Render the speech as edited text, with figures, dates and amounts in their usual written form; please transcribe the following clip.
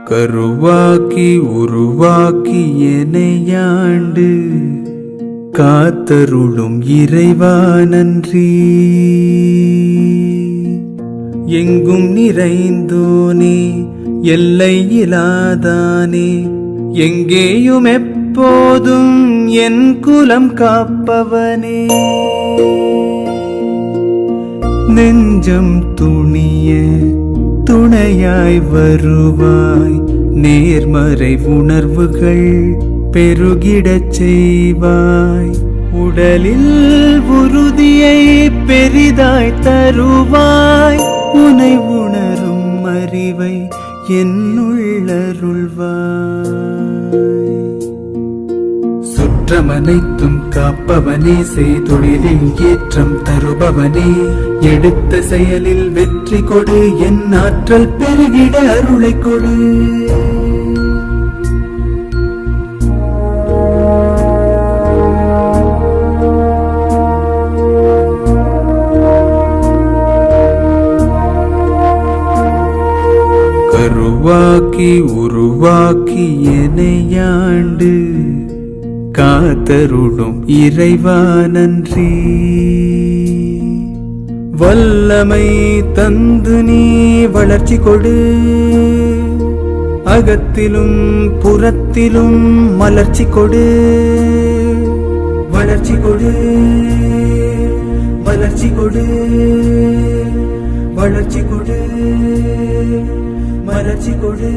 கருவாக்கி உருவாக்கி எனையாண்டு காத்தருளும் இறைவா நன்றி. எங்கும் நிறைந்தோனே எல்லையிலாதானே, எங்கேயும் எப்போதும் என் குலம் காப்பவனே. நெஞ்சம் துணிய துணையாய் வருவாய், நேர்மறை உணர்வுகள் பெருகிடச் செய்வாய். உடலில் உறுதியை பெரிதாய் தருவாய், உனை உணரும் அறிவை என்னுள்ளருள்வாய். சுற்றமனைத்தும் காப்பவனே, செய்தொழிலில் ஏற்றம் தருபவனே, எடுத்த செயலில் வெற்றி கொடு, என் ஆற்றல் பெருகிட அருளை கொடு. கருவாக்கி உருவாக்கி எனையாண்டு காத்தருளும் இறைவா நன்றி. வல்லமை தந்து நீ வளர்ச்சி கொடு, அகத்திலும் புறத்திலும் மலர்ச்சி கொடு. வளர்ச்சி கொடு, வளர்ச்சி கொடு, வளர்ச்சி கொடு, மலர்ச்சி கொடு.